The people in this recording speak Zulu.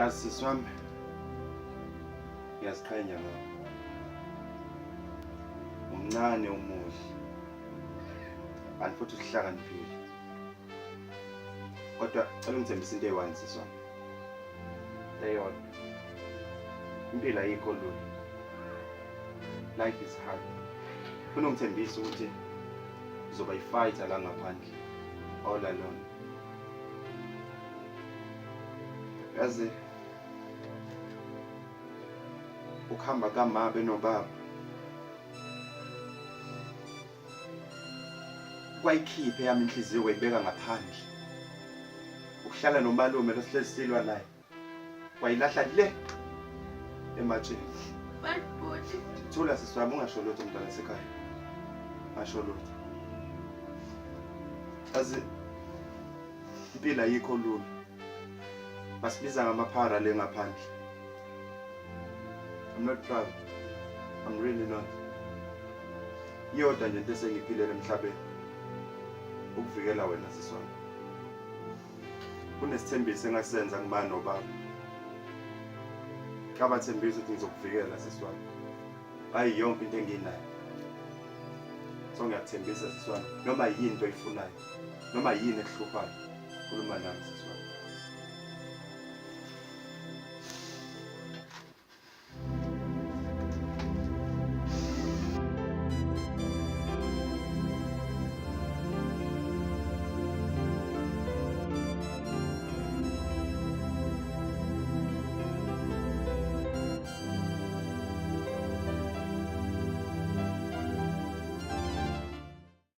Sisi wami, ngiyaziqhenya ngawe. Umncane umuhle, kanti futhi usihlakaniphile. Kodwa cela ungithembise into eyi-one sisi wami. Eyodwa. Impilo ayikho lula. Life is hard. Funa ungithembise ukuthi uzoba yi-fighter la ngaphandle. All alone. Yazi ukuhamba kama benobaba kwayikhiphe yami inhliziyo kwayibeka ngaphandle. Ukuhlala nomalume losihlezi silwa naye wayilahla le ematsheni. Thula sisi wami, ungasho lutho mntwana sekhaya. Ngasho lutho. Yazi impilo ayikho lula. Basibiza ngamaphara le ngaphandle. I'm not proud. I'm really not. Yodwa nje into esengiphilele emhlabeni ukuvikela wena sisi wami. Kunesithembiso engasenza ngibani nobaba. Kabathembisa ukuthi ngizokuvikela sisi wami. Hayi yonke into enginayo. So ngiyakuthembisa sisi wami, noma yini into oyifunayo, noma yini ekuhluphayo, khuluma nami sisi wami.